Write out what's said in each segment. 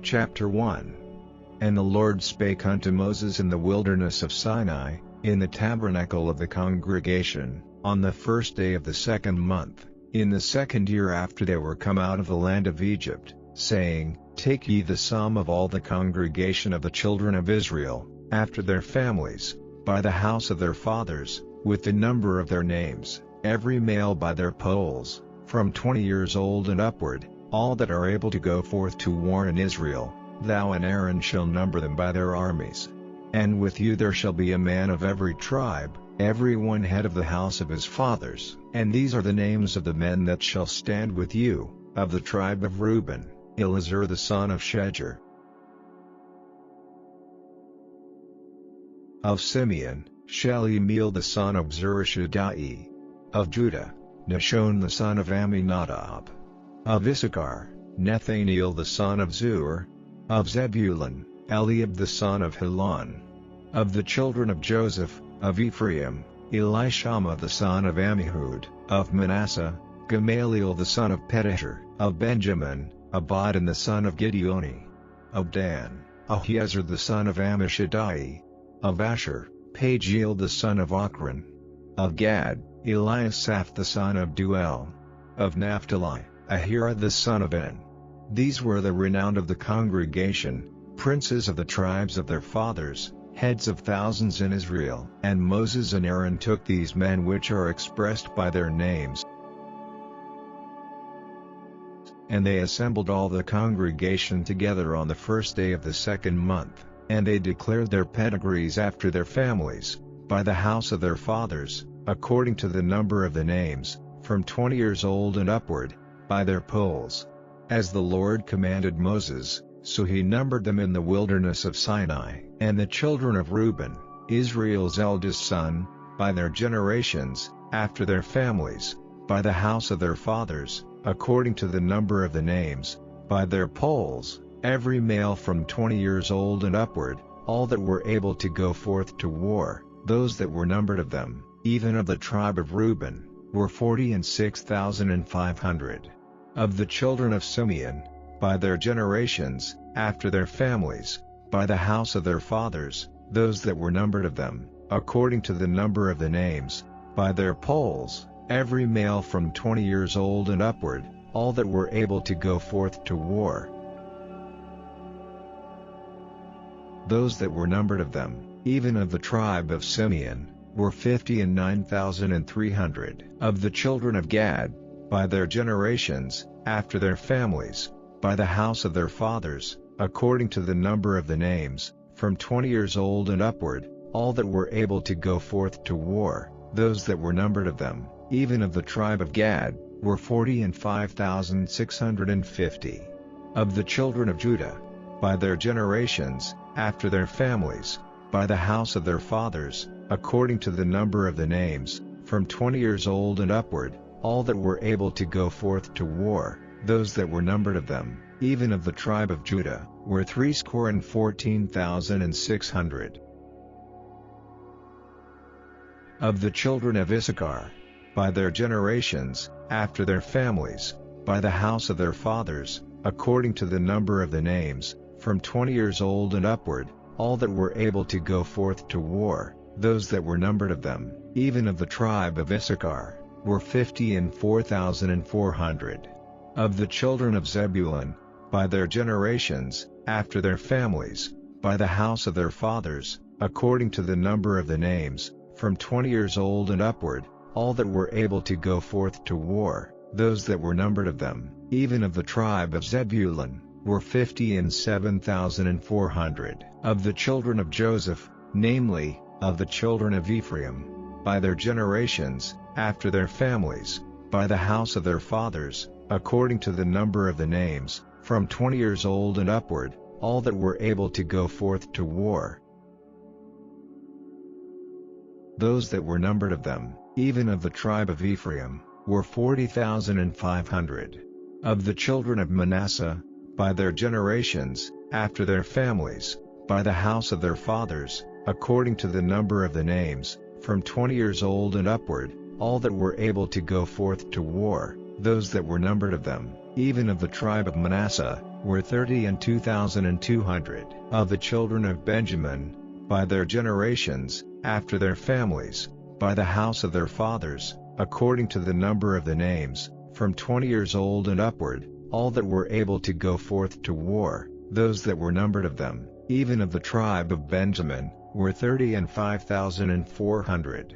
Chapter 1. And the Lord spake unto Moses in the wilderness of Sinai, in the tabernacle of the congregation, on the first day of the second month, in the second year after they were come out of the land of Egypt, saying, Take ye the sum of all the congregation of the children of Israel, after their families, by the house of their fathers, with the number of their names, every male by their polls, from 20 years old and upward, all that are able to go forth to war in Israel. Thou and Aaron shall number them by their armies. And with you there shall be a man of every tribe, every one head of the house of his fathers. And these are the names of the men that shall stand with you, of the tribe of Reuben, Elizur the son of Shedeur. Of Simeon, Shelumiel the son of Zurishaddai. Of Judah, Nahshon the son of Amminadab. Of Issachar, Nethaneel the son of Zur. Of Zebulun, Eliab the son of Helon. Of the children of Joseph, of Ephraim, Elishama the son of Ammihud. Of Manasseh, Gamaliel the son of Pedahur. Of Benjamin, Abidan the son of Gideoni. Of Dan, Ahiezer the son of Ammishaddai. Of Asher, Pagiel the son of Ochran. Of Gad, Eliasaph the son of Duel. Of Naphtali, Ahira the son of En. These were the renowned of the congregation, princes of the tribes of their fathers, heads of thousands in Israel. And Moses and Aaron took these men which are expressed by their names, and they assembled all the congregation together on the first day of the second month, and they declared their pedigrees after their families, by the house of their fathers, according to the number of the names, from 20 years old and upward, by their polls. As the Lord commanded Moses, so he numbered them in the wilderness of Sinai. And the children of Reuben, Israel's eldest son, by their generations, after their families, by the house of their fathers, according to the number of the names, by their polls, every male from 20 years old and upward, all that were able to go forth to war, those that were numbered of them, even of the tribe of Reuben, were 46,500. Of the children of Simeon, by their generations, after their families, by the house of their fathers, those that were numbered of them, according to the number of the names, by their polls, every male from 20 years old and upward, all that were able to go forth to war. Those that were numbered of them, even of the tribe of Simeon, were 59,300. Of the children of Gad, by their generations, after their families, by the house of their fathers, according to the number of the names, from 20 years old and upward, all that were able to go forth to war, those that were numbered of them, even of the tribe of Gad, were 45,650. Of the children of Judah, by their generations, after their families, by the house of their fathers, according to the number of the names, from 20 years old and upward, all that were able to go forth to war, those that were numbered of them, even of the tribe of Judah, were 314,600. Of the children of Issachar, by their generations, after their families, by the house of their fathers, according to the number of the names, from 20 years old and upward, all that were able to go forth to war, those that were numbered of them, even of the tribe of Issachar, were 54,400. Of the children of Zebulun, by their generations, after their families, by the house of their fathers, according to the number of the names, from 20 years old and upward, all that were able to go forth to war, those that were numbered of them, even of the tribe of Zebulun, were 57,400. Of the children of Joseph, namely, of the children of Ephraim, by their generations, after their families, by the house of their fathers, according to the number of the names, from 20 years old and upward, all that were able to go forth to war. Those that were numbered of them, even of the tribe of Ephraim, were 40,500. Of the children of Manasseh, by their generations, after their families, by the house of their fathers, according to the number of the names, from 20 years old and upward, all that were able to go forth to war, those that were numbered of them, even of the tribe of Manasseh, were 32,200. Of the children of Benjamin, by their generations, after their families, by the house of their fathers, according to the number of the names, from 20 years old and upward, all that were able to go forth to war, those that were numbered of them, even of the tribe of Benjamin, were 30,400.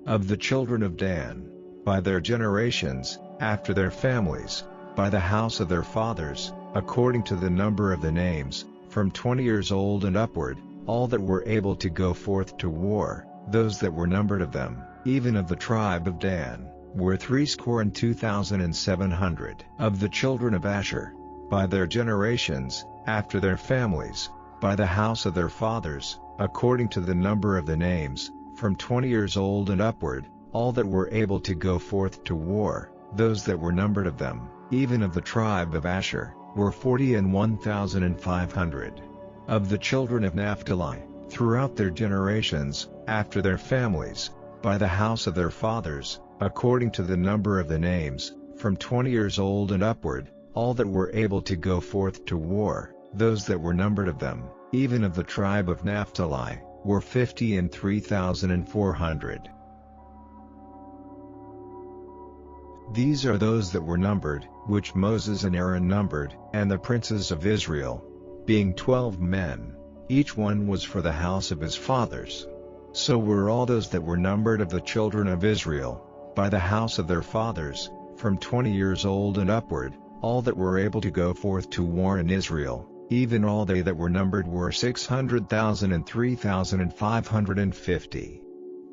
Of the children of Dan, by their generations, after their families, by the house of their fathers, according to the number of the names, from 20 years old and upward, all that were able to go forth to war, those that were numbered of them, even of the tribe of Dan, were 62,700. Of the children of Asher, by their generations, after their families, by the house of their fathers, according to the number of the names, from 20 years old and upward, all that were able to go forth to war, those that were numbered of them, even of the tribe of Asher, were 41,500. Of the children of Naphtali, throughout their generations, after their families, by the house of their fathers, according to the number of the names, from 20 years old and upward, all that were able to go forth to war, those that were numbered of them, even of the tribe of Naphtali, were 53,400. These are those that were numbered, which Moses and Aaron numbered, and the princes of Israel, being 12 men, each one was for the house of his fathers. So were all those that were numbered of the children of Israel, by the house of their fathers, from 20 years old and upward, all that were able to go forth to war in Israel, even all they that were numbered were 603,550.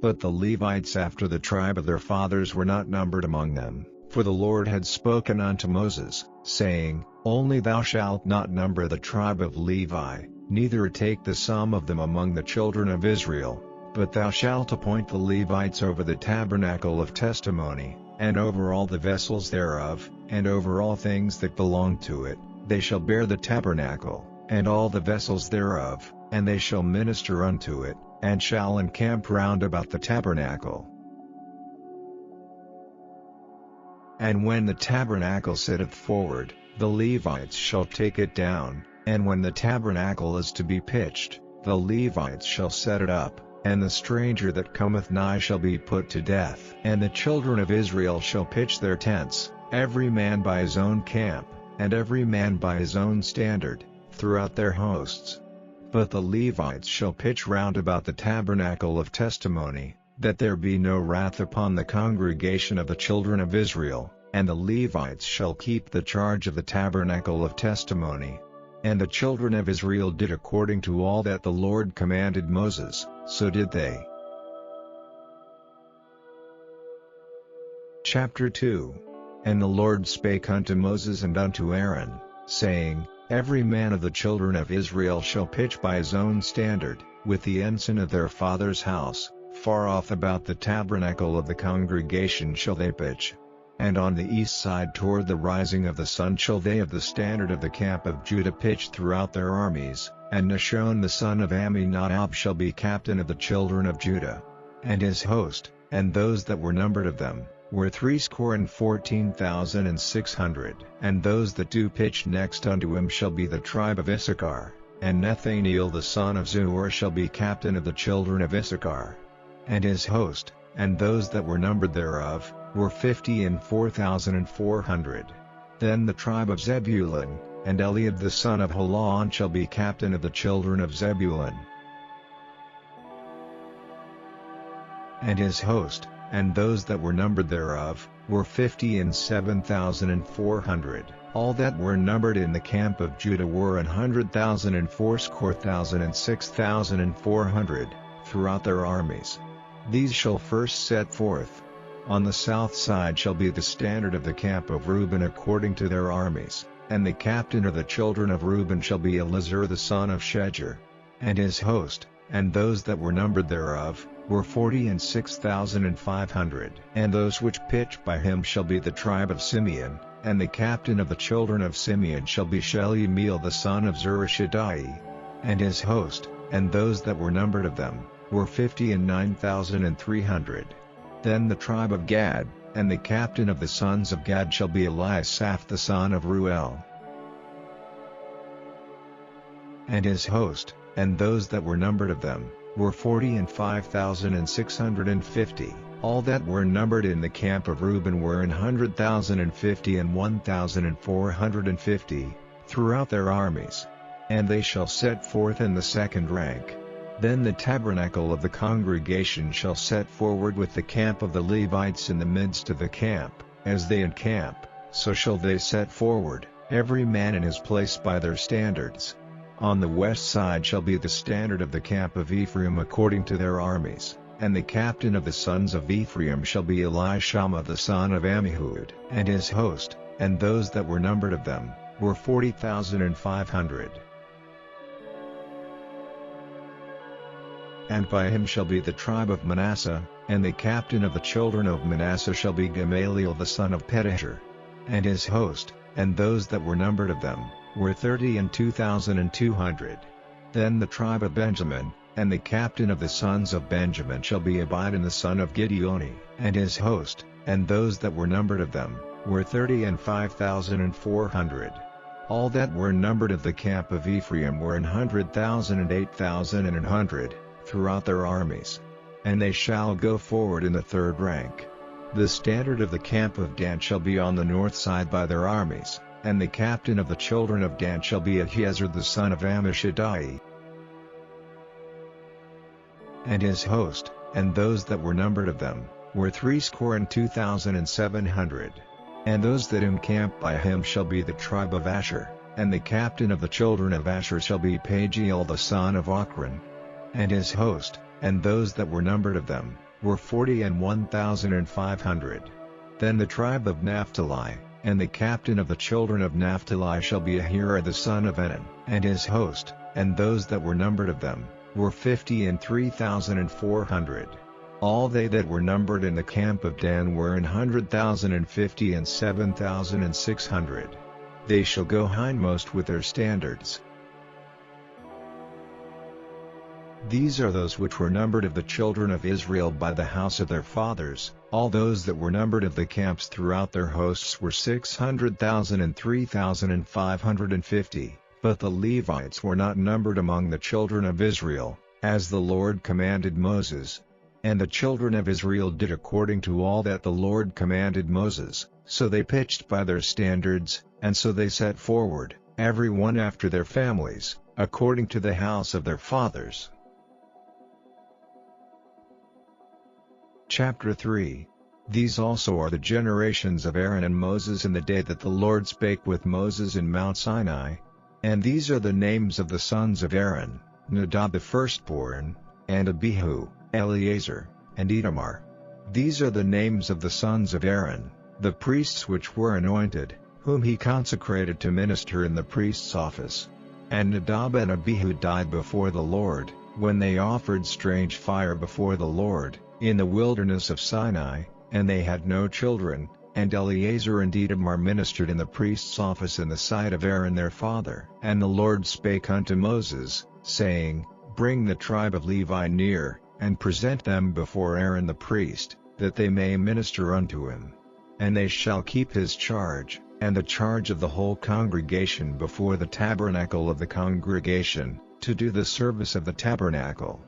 But the Levites after the tribe of their fathers were not numbered among them, for the Lord had spoken unto Moses, saying, Only thou shalt not number the tribe of Levi, neither take the sum of them among the children of Israel, but thou shalt appoint the Levites over the tabernacle of testimony, and over all the vessels thereof, and over all things that belong to it. They shall bear the tabernacle, and all the vessels thereof, and they shall minister unto it, and shall encamp round about the tabernacle. And when the tabernacle sitteth forward, the Levites shall take it down, and when the tabernacle is to be pitched, the Levites shall set it up, and the stranger that cometh nigh shall be put to death. And the children of Israel shall pitch their tents, every man by his own camp, and every man by his own standard, throughout their hosts. But the Levites shall pitch round about the tabernacle of testimony, that there be no wrath upon the congregation of the children of Israel, and the Levites shall keep the charge of the tabernacle of testimony. And the children of Israel did according to all that the Lord commanded Moses, so did they. Chapter 2. And the Lord spake unto Moses and unto Aaron, saying, Every man of the children of Israel shall pitch by his own standard, with the ensign of their father's house, far off about the tabernacle of the congregation shall they pitch. And on the east side toward the rising of the sun shall they of the standard of the camp of Judah pitch throughout their armies, and Nahshon the son of Amminadab shall be captain of the children of Judah. And his host, and those that were numbered of them, were 314,600. And those that do pitch next unto him shall be the tribe of Issachar, and Nethaneel the son of Zuar shall be captain of the children of Issachar. And his host, and those that were numbered thereof, were 54,400. Then the tribe of Zebulun, and Eliab the son of Helon shall be captain of the children of Zebulun. And his host, and those that were numbered thereof, were 57,400. All that were numbered in the camp of Judah were 100,000 and 6,400, throughout their armies. These shall first set forth. On the south side shall be the standard of the camp of Reuben according to their armies, and the captain of the children of Reuben shall be Elizur the son of Shedeur. And his host, and those that were numbered thereof, were 46,500. And those which pitch by him shall be the tribe of Simeon, and the captain of the children of Simeon shall be Shelumiel the son of Zurishaddai. And his host, and those that were numbered of them, were 59,300. Then the tribe of Gad, And the captain of the sons of Gad shall be Eliasaph the son of Ruel. And his host, and those that were numbered of them, were 40,5,650. All that were numbered in the camp of Reuben were 100,050 and 1,450, throughout their armies. And they shall set forth in the second rank. Then the tabernacle of the congregation shall set forward with the camp of the Levites in the midst of the camp. As they encamp, so shall they set forward, every man in his place by their standards. On the west side shall be the standard of the camp of Ephraim according to their armies, and the captain of the sons of Ephraim shall be Elishama the son of Ammihud. And his host, and those that were numbered of them, were 40,500. And by him shall be the tribe of Manasseh, and the captain of the children of Manasseh shall be Gamaliel the son of Pedahur. And his host, and those that were numbered of them, were 32,200. Then the tribe of Benjamin, and the captain of the sons of Benjamin shall be Abidan the son of Gideoni. And his host, and those that were numbered of them, were 35,400. All that were numbered of the camp of Ephraim were 100,000 and 8,100. Throughout their armies. And they shall go forward in the third rank. The standard of the camp of Dan shall be on the north side by their armies, and the captain of the children of Dan shall be Ahiezer the son of Ammishaddai. And his host, and those that were numbered of them, were 62,700. And those that encamp by him shall be the tribe of Asher, and the captain of the children of Asher shall be Pagiel the son of Ochran. And his host, and those that were numbered of them, were 41,500. Then the tribe of Naphtali, and the captain of the children of Naphtali shall be Ahira the son of Enan. And his host, and those that were numbered of them, were 53,400. All they that were numbered in the camp of Dan were 100,050 and 7,600. They shall go hindmost with their standards. These are those which were numbered of the children of Israel by the house of their fathers. All those that were numbered of the camps throughout their hosts were 600,000 and 3,550. But the Levites were not numbered among the children of Israel, as the Lord commanded Moses. And the children of Israel did according to all that the Lord commanded Moses, so they pitched by their standards, and so they set forward, every one after their families, according to the house of their fathers. Chapter 3. These also are the generations of Aaron and Moses in the day that the Lord spake with Moses in Mount Sinai. And these are the names of the sons of Aaron, Nadab the firstborn, and Abihu, Eleazar, and Itamar. These are the names of the sons of Aaron, the priests which were anointed, whom he consecrated to minister in the priest's office. And Nadab and Abihu died before the Lord, when they offered strange fire before the Lord, in the wilderness of Sinai, and they had no children. And Eleazar and Itamar ministered in the priest's office in the sight of Aaron their father. And the Lord spake unto Moses, saying, Bring the tribe of Levi near, and present them before Aaron the priest, that they may minister unto him. And they shall keep his charge, and the charge of the whole congregation before the tabernacle of the congregation, to do the service of the tabernacle.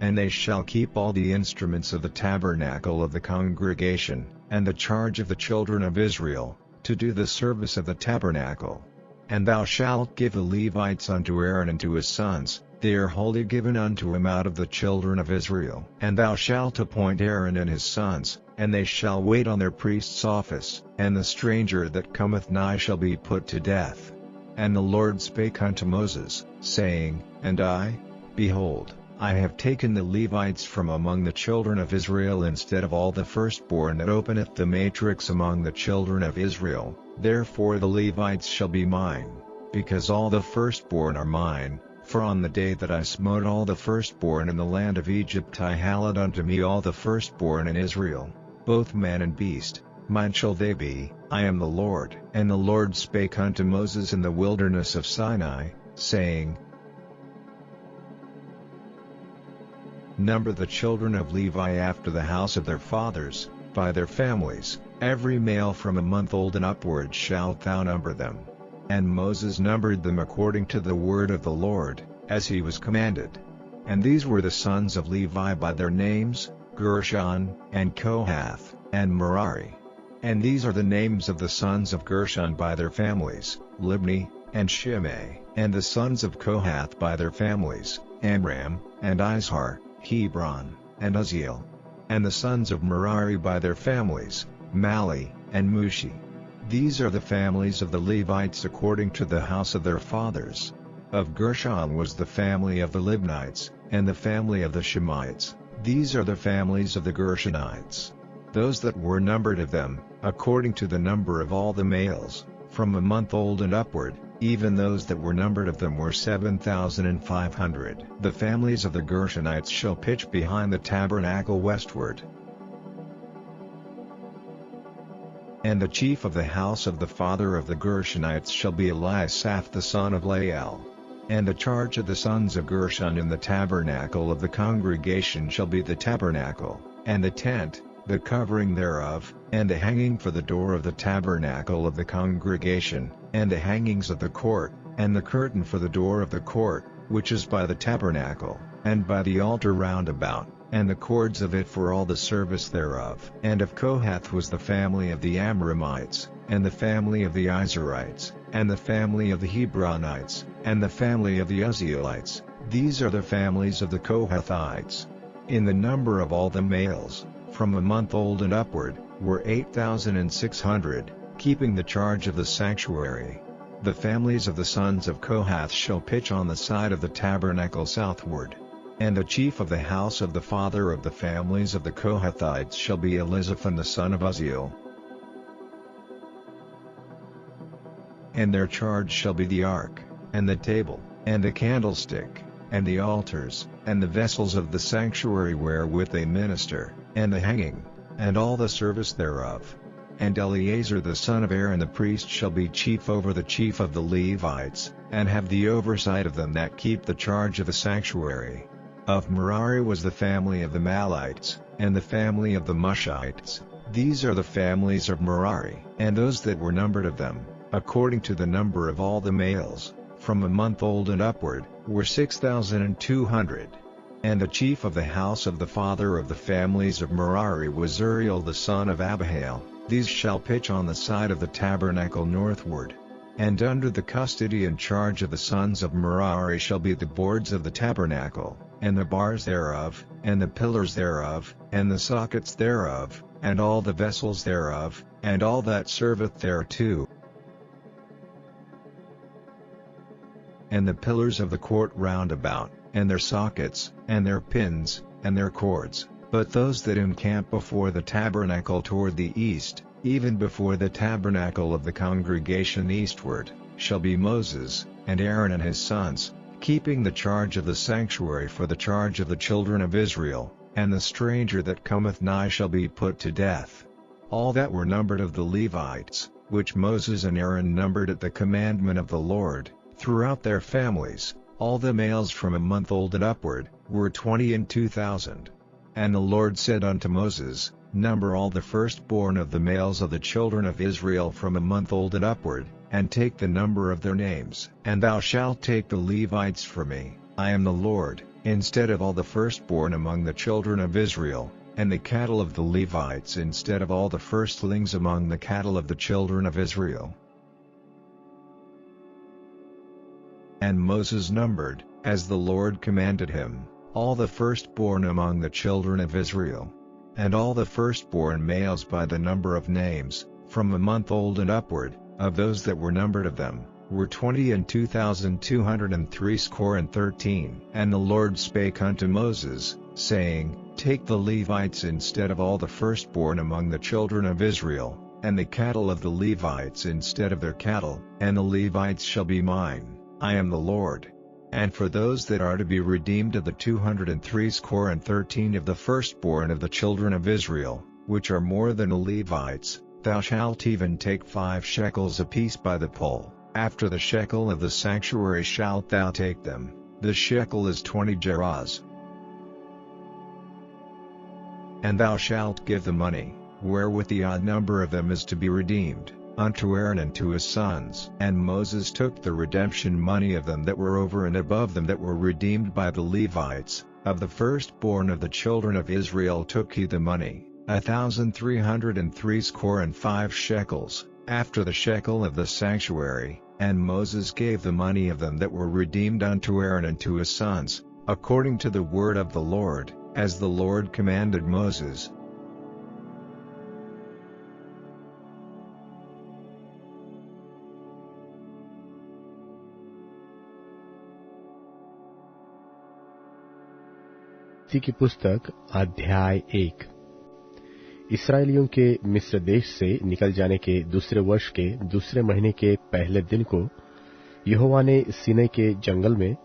And they shall keep all the instruments of the tabernacle of the congregation, and the charge of the children of Israel, to do the service of the tabernacle. And thou shalt give the Levites unto Aaron and to his sons, they are wholly given unto him out of the children of Israel. And thou shalt appoint Aaron and his sons, and they shall wait on their priest's office, and the stranger that cometh nigh shall be put to death. And the Lord spake unto Moses, saying, And I, behold, I have taken the Levites from among the children of Israel instead of all the firstborn that openeth the matrix among the children of Israel, therefore the Levites shall be mine, because all the firstborn are mine, for on the day that I smote all the firstborn in the land of Egypt I hallowed unto me all the firstborn in Israel, both man and beast, mine shall they be, I am the Lord. And the Lord spake unto Moses in the wilderness of Sinai, saying, Number the children of Levi after the house of their fathers, by their families, every male from a month old and upward shalt thou number them. And Moses numbered them according to the word of the Lord, as he was commanded. And these were the sons of Levi by their names, Gershon, and Kohath, and Merari. And these are the names of the sons of Gershon by their families, Libni, and Shimei. And the sons of Kohath by their families, Amram, and Izhar, Hebron, and Uzziel. And the sons of Merari by their families, Mali, and Mushi. These are the families of the Levites according to the house of their fathers. Of Gershon was the family of the Libnites, and the family of the Shemaites. These are the families of the Gershonites. Those that were numbered of them, according to the number of all the males, from a month old and upward, even those that were numbered of them were 7,500. The families of the Gershonites shall pitch behind the tabernacle westward. And the chief of the house of the father of the Gershonites shall be Eliasaph the son of Lael. And the charge of the sons of Gershon in the tabernacle of the congregation shall be the tabernacle, and the tent, the covering thereof, and the hanging for the door of the tabernacle of the congregation, and the hangings of the court, and the curtain for the door of the court, which is by the tabernacle, and by the altar round about, and the cords of it for all the service thereof. And of Kohath was the family of the Amramites, and the family of the Izharites, and the family of the Hebronites, and the family of the Uzzielites. These are the families of the Kohathites. In the number of all the males, from a month old and upward, were 8,600, keeping the charge of the sanctuary. The families of the sons of Kohath shall pitch on the side of the tabernacle southward. And the chief of the house of the father of the families of the Kohathites shall be Elizaphan the son of Uzziel. And their charge shall be the ark, and the table, and the candlestick, and the altars, and the vessels of the sanctuary wherewith they minister, and the hanging, and all the service thereof. And Eleazar the son of Aaron the priest shall be chief over the chief of the Levites, and have the oversight of them that keep the charge of the sanctuary. Of Merari was the family of the Malites, and the family of the Mushites. These are the families of Merari. And those that were numbered of them, according to the number of all the males, from a month old and upward, were 6,200. And the chief of the house of the father of the families of Merari was Uriel the son of Abihail. These shall pitch on the side of the tabernacle northward. And under the custody and charge of the sons of Merari shall be the boards of the tabernacle, and the bars thereof, and the pillars thereof, and the sockets thereof, and all the vessels thereof, and all that serveth thereto. And the pillars of the court round about, and their sockets, and their pins, and their cords. But those that encamp before the tabernacle toward the east, even before the tabernacle of the congregation eastward, shall be Moses, and Aaron and his sons, keeping the charge of the sanctuary for the charge of the children of Israel, and the stranger that cometh nigh shall be put to death. All that were numbered of the Levites, which Moses and Aaron numbered at the commandment of the Lord, throughout their families, all the males from a month old and upward, were 22,000. And the Lord said unto Moses, Number all the firstborn of the males of the children of Israel from a month old and upward, and take the number of their names. And thou shalt take the Levites for me, I am the Lord, instead of all the firstborn among the children of Israel, and the cattle of the Levites instead of all the firstlings among the cattle of the children of Israel. And Moses numbered, as the Lord commanded him, all the firstborn among the children of Israel. And all the firstborn males by the number of names, from a month old and upward, of those that were numbered of them, were 22,213. And the Lord spake unto Moses, saying, Take the Levites instead of all the firstborn among the children of Israel, and the cattle of the Levites instead of their cattle, and the Levites shall be mine, I am the Lord. And for those that are to be redeemed of the 213 of the firstborn of the children of Israel, which are more than the Levites, thou shalt even take 5 shekels apiece by the poll. After the shekel of the sanctuary shalt thou take them, the shekel is 20 gerahs. And thou shalt give the money, wherewith the odd number of them is to be redeemed, unto Aaron and to his sons. And Moses took the redemption money of them that were over and above them that were redeemed by the Levites, of the firstborn of the children of Israel took he the money, 1,365 shekels, after the shekel of the sanctuary. And Moses gave the money of them that were redeemed unto Aaron and to his sons, according to the word of the Lord, as the Lord commanded Moses. की पुस्तक अध्याय 1। इसराइलियों के मिस्र देश से निकल जाने के दूसरे वर्ष के दूसरे महीने के पहले दिन को यहोवा ने सीनै के जंगल में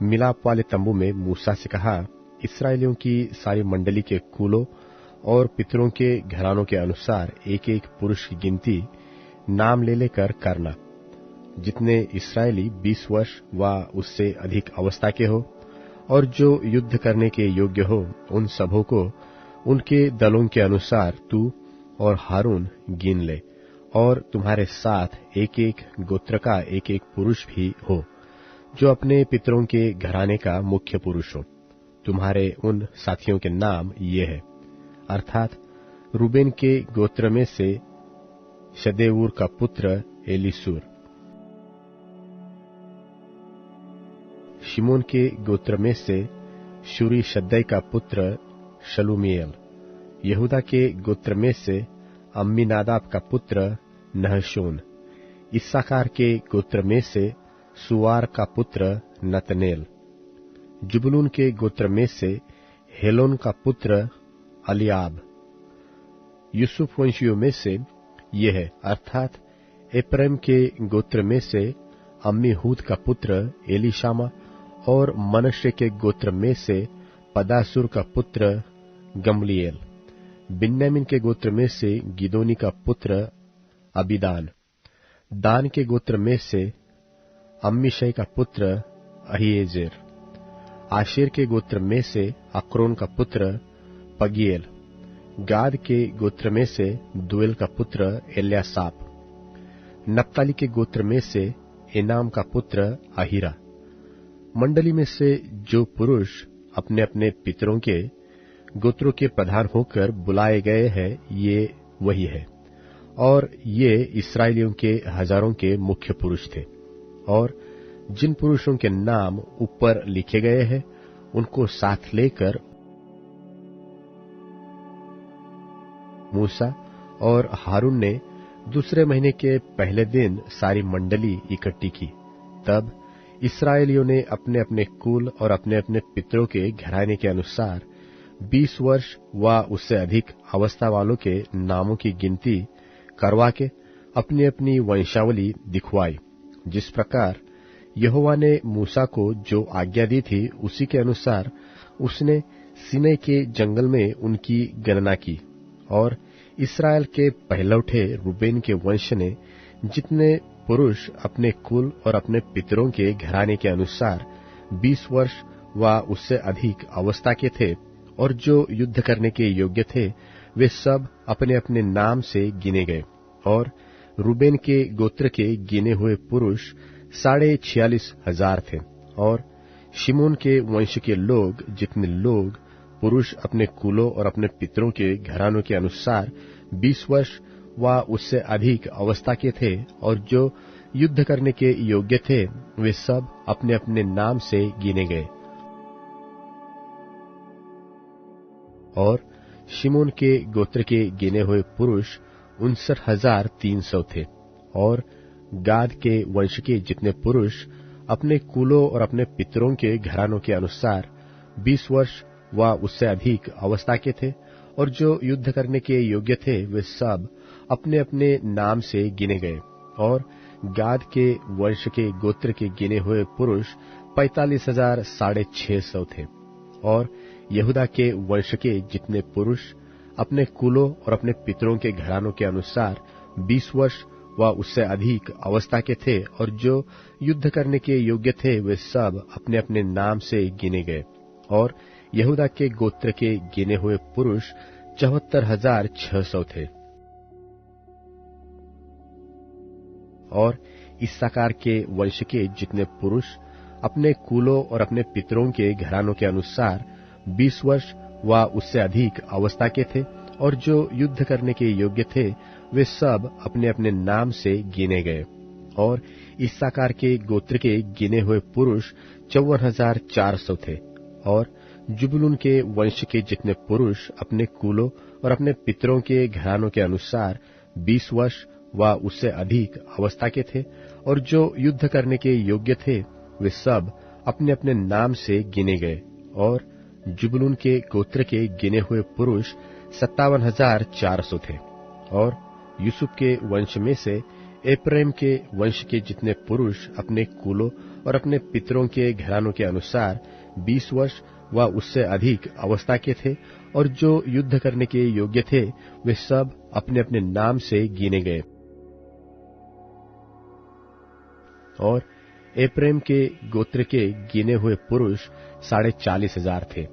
मिलाप वाले तंबू में मूसा से कहा, इसराइलियों की सारी मंडली के कुलों और पितरों के घरानों के अनुसार एक एक पुरुष की गिनती नाम ले लेकर करना। जितने इसराइली 20 वर्ष व उससे अधिक अवस्था के हो और जो युद्ध करने के योग्य हो, उन सबों को उनके दलों के अनुसार तू और हारून गिन ले, और तुम्हारे साथ एक एक गोत्र का एक एक पुरुष भी हो, जो अपने पितरों के घराने का मुख्य पुरुष हो। तुम्हारे उन साथियों के नाम ये है, अर्थात रूबेन के गोत्र में से शदेऊर का पुत्र एलीसूर, शिमोन के गोत्र में से शूरी शद्दै का पुत्र शलूमीएल, यहूदा के गोत्र में से अम्मीनादाब का पुत्र नहशोन, इस्साकार के गोत्र में से सुवार का पुत्र नतनेल, जुबलून के गोत्र में से हेलोन का पुत्र अलियाब। यूसुफ वंशियों में से ये है, अर्थात एप्रैम के गोत्र में से अम्मीहूद का पुत्र एलीशामा, और मनश्शे के गोत्र में से पदासूर का पुत्र गमलीएल। बिन्यामीन के गोत्र में से गिदोनी का पुत्र अबीदान, दान के गोत्र में से अम्मीशै का पुत्र अहीएजेर, आशेर के गोत्र में से अक्रोन का पुत्र पगीएल, गाद के गोत्र में से दुएल का पुत्र एल्यासाप, नप्ताली के गोत्र में से एनाम का पुत्र अहीरा। मंडली में से जो पुरुष अपने अपने पितरों के गोत्रों के प्रधान होकर बुलाए गए हैं, ये वही है, और ये इसराइलियों के हजारों के मुख्य पुरुष थे। और जिन पुरुषों के नाम ऊपर लिखे गए हैं, उनको साथ लेकर मूसा और हारून ने दूसरे महीने के पहले दिन सारी मंडली इकट्ठी की। तब इसराइलियों ने अपने अपने कुल और अपने अपने पितरों के घराने के अनुसार 20 वर्ष व उससे अधिक अवस्था वालों के नामों की गिनती करवा के अपनी अपनी वंशावली दिखवाई। जिस प्रकार यहोवा ने मूसा को जो आज्ञा दी थी, उसी के अनुसार उसने सीनै के जंगल में उनकी गणना की। और इसराइल के पहलौठे रूबेन के वंश ने जितने पुरुष अपने कुल और अपने पितरों के घराने के अनुसार 20 वर्ष व उससे अधिक अवस्था के थे और जो युद्ध करने के योग्य थे, वे सब अपने अपने नाम से गिने गए। और रूबेन के गोत्र के गिने हुए पुरुष 46,500 थे। और शिमोन के वंश के लोग, जितने लोग पुरुष अपने कुलों और अपने पितरों के घरानों के अनुसार 20 वर्ष व उससे अधिक अवस्था के थे और जो युद्ध करने के योग्य थे, वे सब अपने अपने नाम से गिने गए। और शिमोन के गोत्र के गिने हुए पुरुष 59,300 थे। और गाद के वंश के जितने पुरुष अपने कुलों और अपने पितरों के घरानों के अनुसार 20 वर्ष व उससे अधिक अवस्था के थे और जो युद्ध करने के योग्य थे, वे सब अपने अपने नाम से गिने गए। और गाद के वंश के गोत्र के गिने हुए पुरुष 45,650 थे। और यहूदा के वंश के जितने पुरुष अपने कुलों और अपने पितरों के घरानों के अनुसार 20 वर्ष व उससे अधिक अवस्था के थे और जो युद्ध करने के योग्य थे, वे सब अपने अपने नाम से गिने गए। और यहूदा के गोत्र के गिने हुए पुरुष 74,600 थे। और इस्साकार के वंश के जितने पुरुष अपने कुलों और अपने पितरों के घरानों के अनुसार 20 वर्ष व उससे अधिक अवस्था के थे और जो युद्ध करने के योग्य थे, वे सब अपने अपने नाम से गिने गए। और इस्साकार के गोत्र के गिने हुए पुरुष 54,400 थे। और जुबुलून के वंश के जितने पुरुष अपने कुलों और अपने पितरों के घरानों के अनुसार 20 वर्ष व उससे अधिक अवस्था के थे और जो युद्ध करने के योग्य थे, वे सब अपने अपने नाम से गिने गए। और जुबुलून के गोत्र के गिने हुए पुरुष 57,400 थे। और यूसुफ के वंश में से एप्रैम के वंश के जितने पुरुष अपने कुलों और अपने पितरों के घरानों के अनुसार 20 वर्ष व उससे अधिक अवस्था के थे और जो युद्ध करने के योग्य थे, वे सब अपने अपने नाम से गिने गए। और एप्रैम के गोत्र के गिने हुए पुरुष 40,500 थे।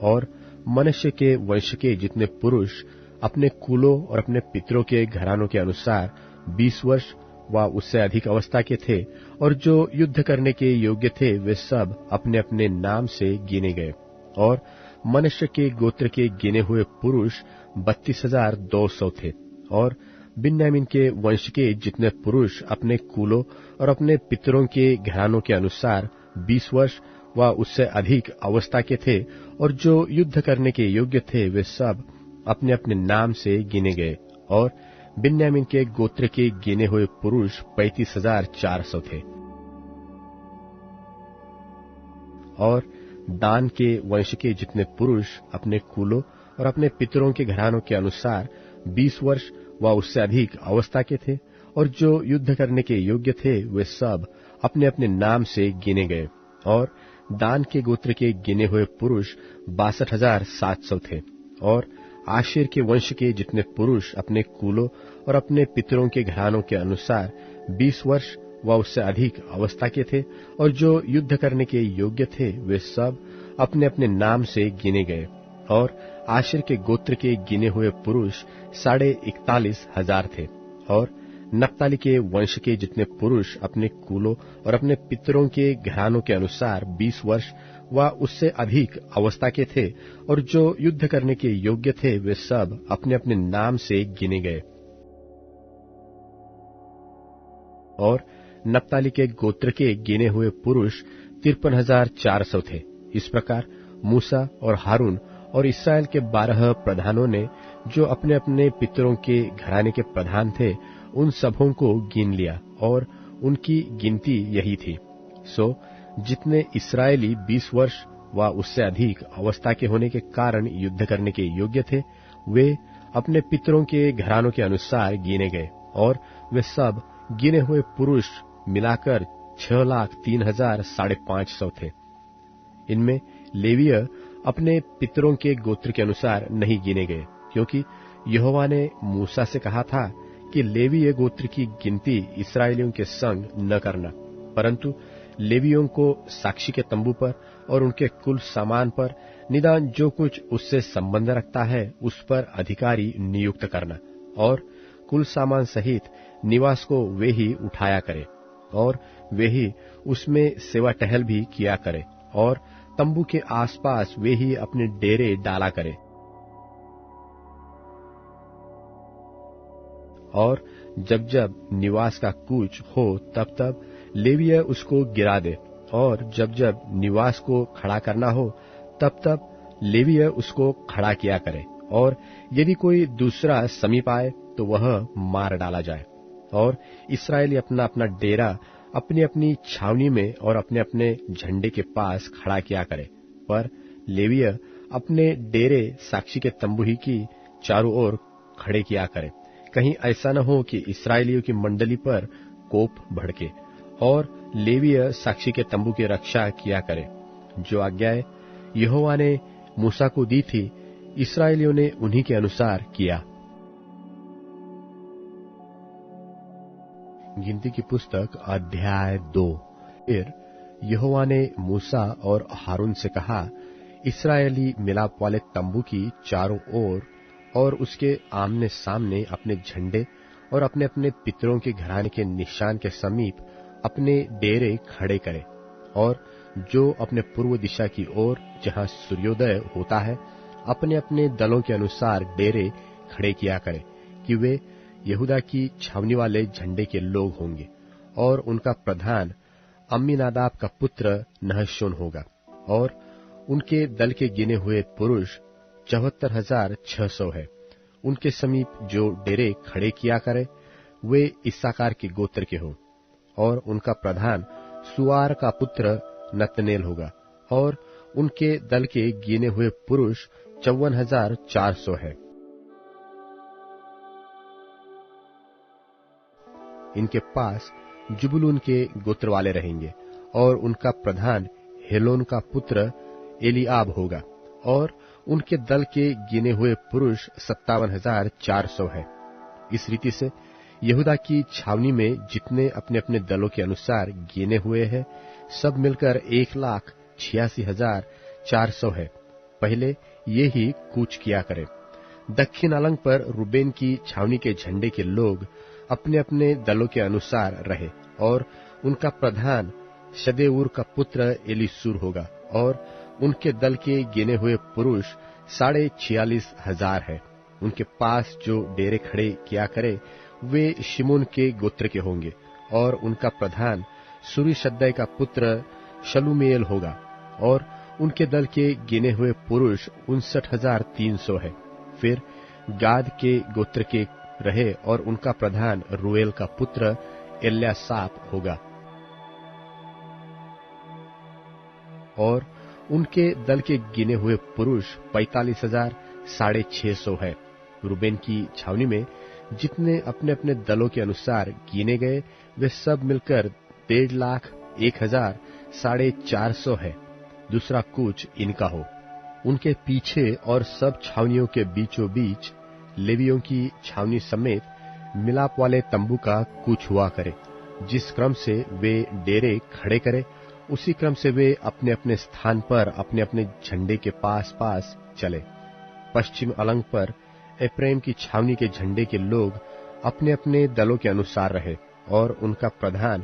और मनश्शे के वंश के जितने पुरुष अपने कुलों और अपने पितरों के घरानों के अनुसार 20 वर्ष व उससे अधिक अवस्था के थे और जो युद्ध करने के योग्य थे, वे सब अपने अपने नाम से गिने गए। और मनश्शे के गोत्र के गिने हुए पुरुष 32,200 थे। और बिन्यामीन के वंश के जितने पुरुष अपने कुलों और अपने पितरों के घरानों के अनुसार 20 वर्ष व उससे अधिक अवस्था के थे और जो युद्ध करने के योग्य थे, वे सब अपने अपने नाम से गिने गए। और बिन्यामीन के गोत्र के गिने हुए पुरुष 35,400 थे। और दान के वंश के जितने पुरुष अपने कुलों और अपने पितरों के घरानों के अनुसार 20 वर्ष व उससे अधिक अवस्था के थे और जो युद्ध करने के योग्य थे, वे सब अपने अपने नाम से गिने गए। और दान के गोत्र के गिने हुए पुरुष 62,700 थे। और आशेर के वंश के जितने पुरुष अपने कुलों और अपने पितरों के घरानों के अनुसार 20 वर्ष व उससे अधिक अवस्था के थे और जो युद्ध करने के योग्य थे, वे सब अपने अपने नाम से गिने गए। और आशेर के गोत्र के गिने हुए पुरुष 41,500 थे। और नप्ताली के वंश के जितने पुरुष अपने कुलों और अपने पितरों के घरानों के अनुसार 20 वर्ष व उससे अधिक अवस्था के थे और जो युद्ध करने के योग्य थे, वे सब अपने अपने नाम से गिने गए। और नप्ताली के गोत्र के गिने हुए पुरुष 53,400 थे। इस प्रकार मूसा और हारून और इस्राएल के 12 प्रधानों ने, जो अपने अपने पितरों के घराने के प्रधान थे, उन सबों को गिन लिया और उनकी गिनती यही थी। सो जितने इस्राएली 20 वर्ष व उससे अधिक अवस्था के होने के कारण युद्ध करने के योग्य थे, वे अपने पितरों के घरानों के अनुसार गिने गए। और वे सब गिने हुए पुरुष मिलाकर 6,03,550 थे। इनमें लेवीय अपने पितरों के गोत्र के अनुसार नहीं गिने गए, क्योंकि यहोवा ने मूसा से कहा था कि लेवीय गोत्र की गिनती इस्राएलियों के संग न करना, परंतु लेवियों को साक्षी के तंबू पर और उनके कुल सामान पर निदान जो कुछ उससे संबंध रखता है, उस पर अधिकारी नियुक्त करना, और कुल सामान सहित निवास को वे ही उठाया करे और वे ही उसमें सेवा टहल भी किया करे और तंबू के आसपास वे ही अपने डेरे डाला करे। और जब जब निवास का कूच हो तब तब लेवीय उसको गिरा दे, और जब जब निवास को खड़ा करना हो तब तब लेवीय उसको खड़ा किया करे, और यदि कोई दूसरा समीप आए तो वह मार डाला जाए। और इस्राएली अपना अपना डेरा अपनी अपनी छावनी में और अपने अपने झंडे के पास खड़ा किया करे, पर लेवीय अपने डेरे साक्षी के तंबू ही की चारों ओर खड़े किया करे, कहीं ऐसा न हो कि इस्राएलियों की मंडली पर कोप भड़के। और लेवीय साक्षी के तंबू की रक्षा किया करे। जो आज्ञाएं यहोवा ने मूसा को दी थी, इस्राएलियों ने उन्हीं के अनुसार किया। गिनती की पुस्तक अध्याय 2। फिर यहोवा ने मूसा और हारून से कहा, इस्राएली मिलाप वाले तंबू की चारों ओर और उसके आमने सामने अपने झंडे और अपने अपने पितरों के घराने के निशान के समीप अपने डेरे खड़े करे, और जो अपने पूर्व दिशा की ओर जहां सूर्योदय होता है अपने अपने दलों के अनुसार डेरे खड़े किया करे, कि वे यहूदा की छावनी वाले झंडे के लोग होंगे। और उनका प्रधान अम्मीनादाब का पुत्र नहशोन होगा, और उनके दल के गिने हुए पुरुष 74,600 है। उनके समीप जो डेरे खड़े किया करे वे इस्साकार के गोत्र के हों, और उनका प्रधान सुआर का पुत्र नतनेल होगा, और उनके दल के गिने हुए पुरुष 54,400 है। इनके पास जुबुलून के गोत्र वाले रहेंगे, और उनका प्रधान हेलोन का पुत्र एलिआब होगा, और उनके दल के गिने हुए पुरुष 57,400 है। इस रीति से यहूदा की छावनी में जितने अपने अपने दलों के अनुसार गिने हुए हैं सब मिलकर 1,86,400 है। पहले ये ही कूच किया करें। दक्षिण अलंग पर रूबेन की छावनी के झंडे के लोग अपने अपने दलों के अनुसार रहे, और उनका प्रधान शदेऊर का पुत्र एलीसूर होगा, और उनके दल के गिने हुए पुरुष 46,500 है। उनके पास जो डेरे खड़े किया करे वे शिमोन के गोत्र के होंगे, और उनका प्रधान सूरीशद्दै का पुत्र शलूमेल होगा, और उनके दल के गिने हुए पुरुष 59,300 है। फिर गाद के गोत्र के रहे, और उनका प्रधान रूएल का पुत्र एल्यासाप होगा, और उनके दल के गिने हुए पुरुष 45,650 है। रूबेन की छावनी में जितने अपने अपने दलों के अनुसार गिने गए वे सब मिलकर 1,01,450 है। दूसरा कूच इनका हो। उनके पीछे और सब छावनियों के बीचों बीच लेवियों की छावनी समेत मिलाप वाले तंबू का कूच हुआ करे। जिस क्रम से वे डेरे खड़े करे उसी क्रम से वे अपने अपने स्थान पर अपने अपने झंडे के पास पास चले। पश्चिम अलंग पर एफ्रेम की छावनी के झंडे के लोग अपने अपने दलों के अनुसार रहे, और उनका प्रधान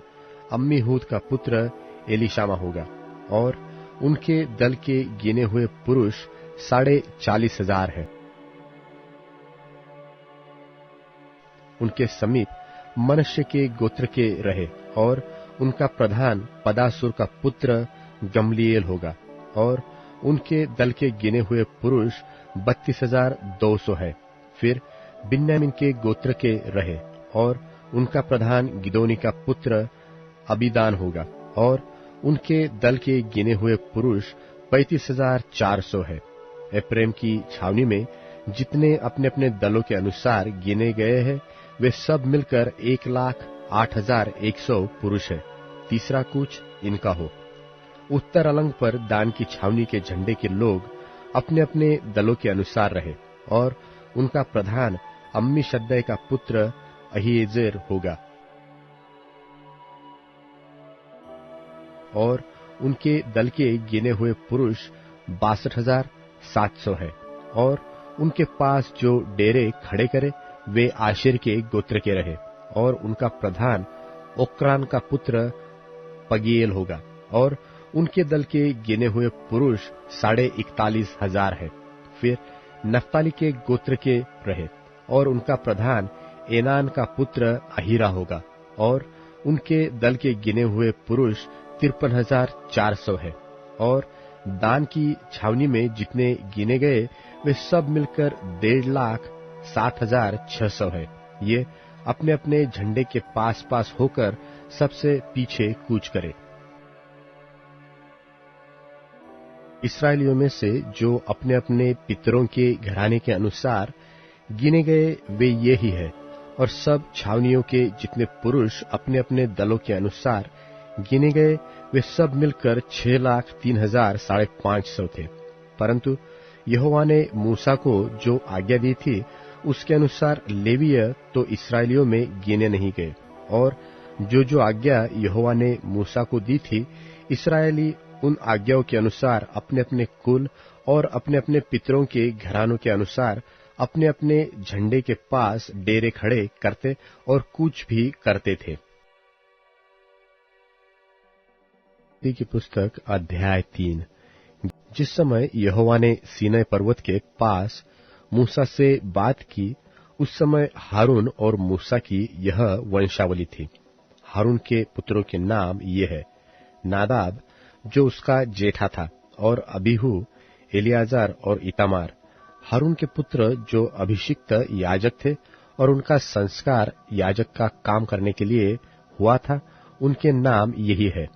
अम्मीहूद का पुत्र एलीशामा होगा, और उनके दल के गिने हुए पुरुष 40,500 है। उनके समीप मनुष्य के गोत्र के रहे, और उनका प्रधान पदासुर का पुत्र गमलीएल होगा, और उनके दल के गिने हुए पुरुष 32,200 है। फिर बिन्यामीन के गोत्र के रहे, और उनका प्रधान गिदोनी का पुत्र अबीदान होगा, और उनके दल के गिने हुए पुरुष 35,400 है। एफ्रेम की छावनी में जितने अपने अपने दलों के अनुसार गिने गए हैं वे सब मिलकर 1,08,100 पुरुष है। तीसरा कूच इनका हो। उत्तर अलंग पर दान की छावनी के झंडे के लोग अपने अपने दलों के अनुसार रहे, और उनका प्रधान अम्मीशद्दै का पुत्र अहीएजेर होगा, और उनके दल के गिने हुए पुरुष 62,700 है। और उनके पास जो डेरे खड़े करे वे आशेर के गोत्र के रहे, और उनका प्रधान ओक्रान का पुत्र पगीएल होगा, और उनके दल के गिने हुए पुरुष 41,500 है। फिर नफ्ताली के गोत्र के रहे, और उनका प्रधान एनान का पुत्र अहीरा होगा, और उनके दल के गिने हुए पुरुष 53,400 है। और दान की छावनी में जितने गिने गए वे सब मिलकर 1,60,600 है। ये अपने अपने झंडे के पास पास होकर सबसे पीछे कूच करे। इस्राएलियों में से जो अपने अपने पितरों के घराने के अनुसार गिने गए वे ये ही है, और सब छावनियों के जितने पुरुष अपने अपने दलों के अनुसार गिने गए वे सब मिलकर 6,03,550 थे। परंतु यहोवा ने मूसा को जो आज्ञा दी थी उसके अनुसार लेवीय तो इस्राएलियों में गिने नहीं गए, और जो आज्ञा यहोवा ने मूसा को दी थी इस्राएली उन आज्ञाओं के अनुसार अपने अपने कुल और अपने अपने पितरों के घरानों के अनुसार अपने अपने झंडे के पास डेरे खड़े करते और कूच भी करते थे। की पुस्तक अध्याय 3। जिस समय यहोवा ने सीनै पर्वत के पास मूसा से बात की, उस समय हारून और मूसा की यह वंशावली थी। हारून के पुत्रों के नाम ये है: नादाब जो उसका जेठा था, और अबीहू, एलियाजार और इतामार। हारून के पुत्र जो अभिषिक्त याजक थे और उनका संस्कार याजक का काम करने के लिए हुआ था, उनके नाम यही है: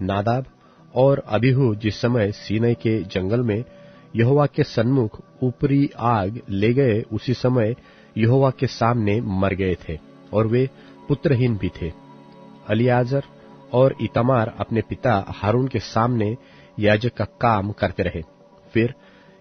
नादाब और अबीहू जिस समय सीनै के जंगल में यहोवा के सन्मुख ऊपरी आग ले गए, उसी समय यहोवा के सामने मर गए थे, और वे पुत्रहीन भी थे। एलियाजर और इतामार अपने पिता हारून के सामने याजक का काम करते रहे। फिर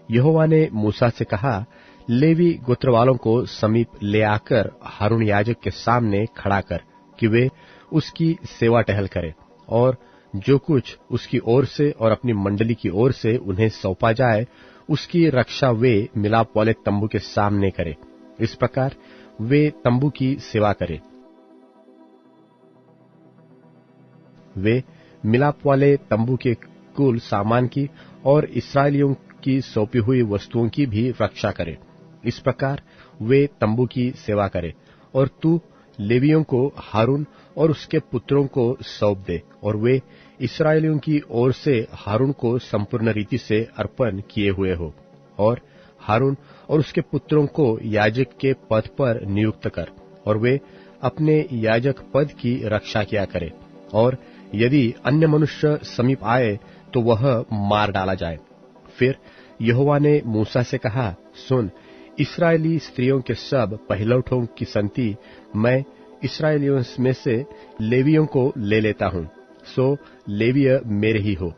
यहोवा ने मूसा से कहा, लेवी गोत्रवालों को समीप ले आकर हारून याजक के सामने खड़ा कर, कि वे उसकी सेवा टहल करें, और जो कुछ उसकी ओर से और अपनी मंडली की ओर से उन्हें सौंपा जाए, उसकी रक्षा वे मिलाप वाले तंबू के सामने करें। इस प्रकार वे तंबू की सेवा करें। वे मिलाप वाले तंबू के कुल सामान की और इस्राएलियों की सौंपी हुई वस्तुओं की भी रक्षा करें। इस प्रकार वे तंबू की सेवा करें। और तू लेवियों को हारून और उसके पुत्रों को सौंप दे, और वे इस्राएलियों की ओर से हारून को संपूर्ण रीति से अर्पण किए हुए हो। और हारून और उसके पुत्रों को याजक के पद पर नियुक्त कर, और वे अपने याजक पद की रक्षा किया करें। और यदि अन्य मनुष्य समीप आए तो वह मार डाला जाए। फिर यहोवा ने मूसा से कहा, सुन, इस्राएली स्त्रियों के सब पहिलौठों की संति मैं इस्राएलियों में से लेवियों को ले लेता हूं, सो लेवीय मेरे ही हो।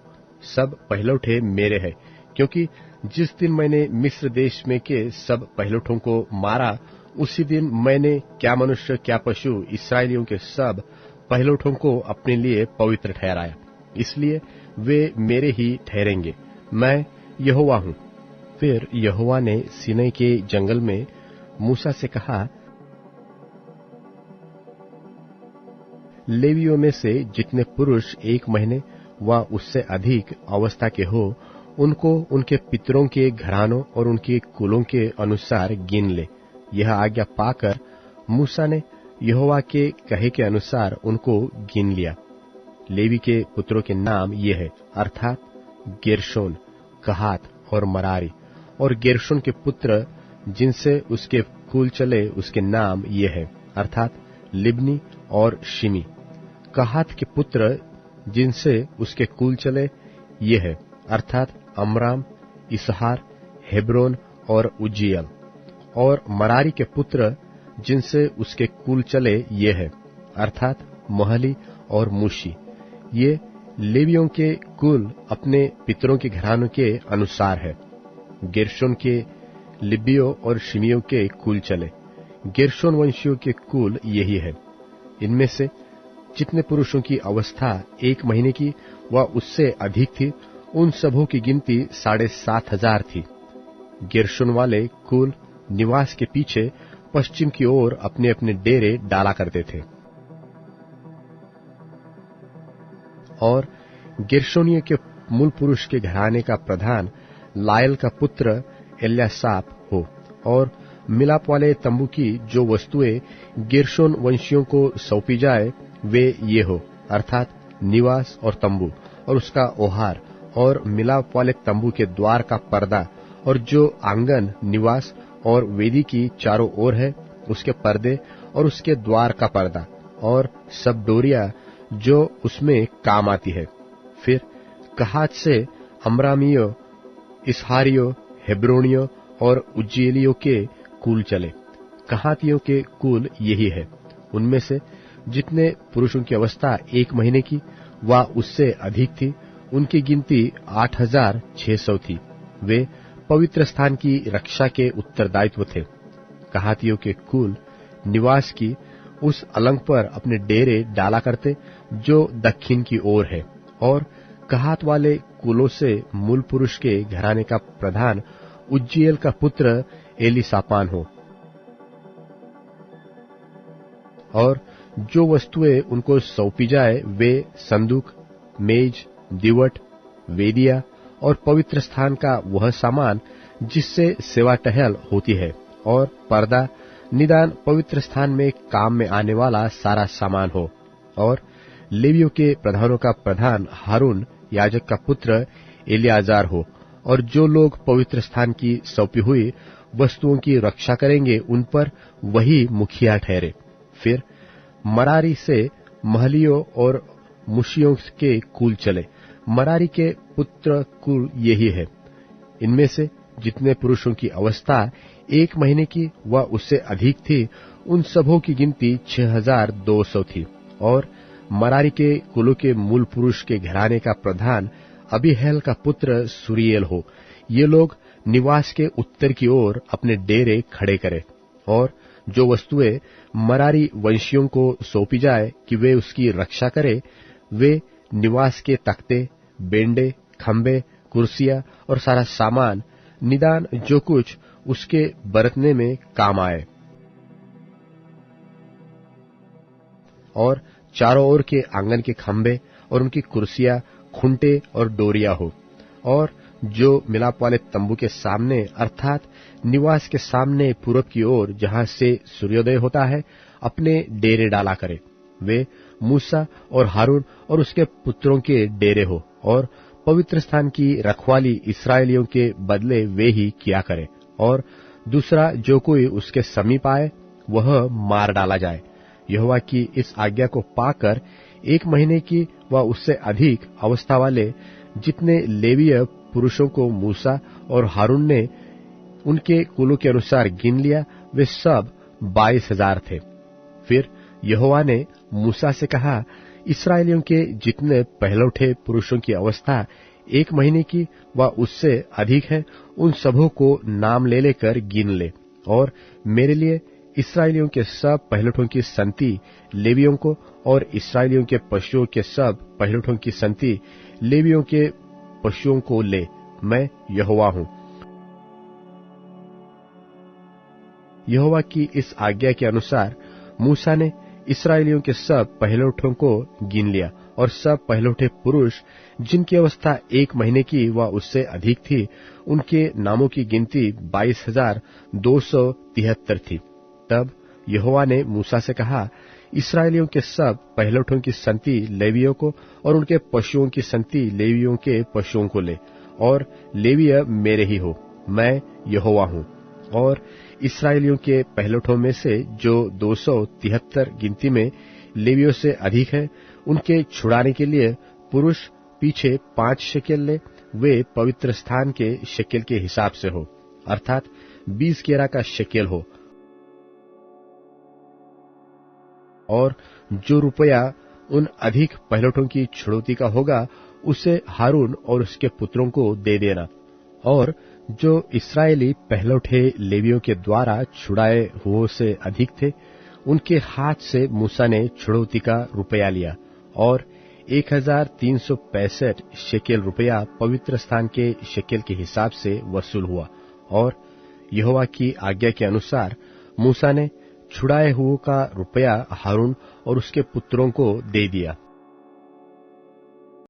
सब पहिलौठे मेरे हैं, क्योंकि जिस दिन मैंने मिस्र देश में के सब पहिलौठों को मारा, उसी दिन मैंने क्या मनुष्य क्या पशु इस्राएलियों के सब पहिलौठों को अपने लिए पवित्र ठहराया। इसलिए वे मेरे ही ठहरेंगे, मैं यहोवा हूं। फिर यहोवा ने सीनै के जंगल में मूसा से कहा, लेवियों में से जितने पुरुष 1 महीने व उससे अधिक अवस्था के हो, उनको उनके पितरों के घरानों और उनके कुलों के अनुसार गिन ले। यह आज्ञा पाकर मूसा ने यहोवा के कहे के अनुसार उनको गिन लिया। लेवी के पुत्रों के नाम ये है, अर्थात गेर्शोन, कहात और मरारी। और गेर्शोन के पुत्र जिनसे उसके कुल चले, उसके नाम ये है, अर्थात लिब्नी और शिमी। कहात के पुत्र जिनसे उसके कुल चले, ये है, अर्थात अमराम, इसहार, हेब्रोन और उज्जियल। और मरारी के पुत्र जिनसे उसके कुल चले, ये है, अर्थात महली और मूशी। ये लेवियों के कुल अपने पितरों के घरानों के अनुसार है। गेर्शोन के लिबियों और शिमियों के कुल चले। गेर्शोन वंशियों के कुल यही है। इनमें से जितने पुरुषों की अवस्था 1 महीने की व उससे अधिक थी, उन सबों की गिनती 7,500 थी। गेर्शोन वाले कुल निवास के पीछे पश्चिम की ओर अपने अपने डेरे डाला करते थे। और गेर्शोनियों के मूल पुरुष के घराने का प्रधान लायल का पुत्र एल्यासाप हो। और मिलाप वाले तंबू की जो वस्तुएं गेर्शोन वंशियों को सौंपी जाए, वे ये हो, अर्थात निवास और तंबू और उसका ओहार, और मिलाप वाले तंबू के द्वार का पर्दा, और जो आंगन, निवास और वेदी की चारों ओर है, उसके पर्दे और उसके द्वार का पर्दा, और सब डोरिया जो उसमें काम आती है। फिर कहात से अमरामियों, इसहारियों, हेब्रोनियों और उज्जिएलियों के कुल चले। कहातियों के कुल यही है। उनमें से जितने पुरुषों की अवस्था 1 महीने की व उससे अधिक थी, उनकी गिनती 8,600 थी। वे पवित्र स्थान की रक्षा के उत्तरदायित्व थे। कहातियों के कुल निवास की उस अलंग पर अपने डेरे डाला करते जो दक्षिण की ओर है। और कहात वाले कुलों से मूल पुरुष के घराने का प्रधान उज्जिएल का पुत्र एलीसापान हो। और जो वस्तुएं उनको सौंपी जाए वे संदूक, मेज, दीवट, वेदिया और पवित्र स्थान का वह सामान जिससे सेवा टहल होती है, और पर्दा, निदान पवित्र स्थान में काम में आने वाला सारा सामान हो। और लेवियों के प्रधानों का प्रधान हारून याजक का पुत्र एलियाजार हो, और जो लोग पवित्र स्थान की सौंपी हुई वस्तुओं की रक्षा करेंगे उन पर वही मुखिया ठहरे। फिर मरारी से महलियों और मुशियों के कुल चले। मरारी के पुत्र कुल यही है। इनमें से जितने पुरुषों की अवस्था 1 महीने की व उससे अधिक थी, उन सबों की गिनती 6200 थी। और मरारी के कुलों के मूल पुरुष के घराने का प्रधान अबीहैल का पुत्र सूरीएल हो। ये लोग निवास के उत्तर की ओर अपने डेरे खड़े करें। और जो वस्तुएं मरारी वंशियों को सौंपी जाए कि वे उसकी रक्षा करें, वे निवास के तख्ते, बेंडे, खंबे, कुर्सियां और सारा सामान, निदान जो कुछ उसके बरतने में काम आए। और चारों ओर के आंगन के खंबे और उनकी कुर्सियां, खुंटे और डोरिया हो। और जो मिलाप वाले तंबू के सामने अर्थात निवास के सामने पूरब की ओर जहां से सूर्योदय होता है अपने डेरे डाला करे, वे मूसा और हारून और उसके पुत्रों के डेरे हो। और पवित्र स्थान की रखवाली इस्राएलियों के बदले वे ही किया करे। और दूसरा जो कोई उसके समीप आए वह मार डाला जाए। यहोवा की इस आज्ञा को पाकर 1 महीने की व उससे अधिक अवस्था वाले जितने लेवीय पुरुषों को मूसा और हारून ने उनके कुलों के अनुसार गिन लिया, वे सब 22,000 थे। फिर यहोवा ने मूसा से कहा, इस्राएलियों के जितने पहलौठे पुरुषों की अवस्था 1 महीने की व उससे अधिक है, उन सबों को नाम ले लेकर गिन ले। और मेरे लिए इस्राएलियों के सब पहलौठों की संति लेवियों को, और इस्राएलियों के पशुओं के सब पहलौठों की संति लेवियों के पशुओं को ले। मैं यहोवा हूं। यहोवा की इस आज्ञा के अनुसार मूसा ने इस्राएलियों के सब पहलौठों को गिन लिया। और सब पहलौठे पुरुष जिनकी अवस्था 1 महीने की व उससे अधिक थी, उनके नामों की गिनती 22,273 थी। तब यहोवा ने मूसा से कहा, इस्राएलियों के सब पहलौठों की संति लेवियों को और उनके पशुओं की संति लेवियों के पशुओं को ले। और लेवीय मेरे ही हो, मैं यहोवा हूं। और इस्राएलियों के पहलौठों में से जो 273 गिनती में लेवियों से अधिक है, उनके छुड़ाने के लिए पुरुष पीछे 5 शेकेल ले। वे पवित्र स्थान के शेकेल के हिसाब से हो, अर्थात 20 गेरा का शेकेल हो। और जो रुपया उन अधिक पहलौठों की छुड़ौती का होगा, उसे हारून और उसके पुत्रों को दे देना। और जो इस्राएली पहलौठे लेवियों के द्वारा छुड़ाए हुओं से अधिक थे, उनके हाथ से मूसा ने छुड़ौती का रुपया लिया। और 1365 शेकेल रुपया पवित्र स्थान के शेकेल के हिसाब से वसूल हुआ। और यहोवा की आज्ञा के अनुसार मूसा ने छुड़ाए हुओं का रुपया हारून और उसके पुत्रों को दे दिया।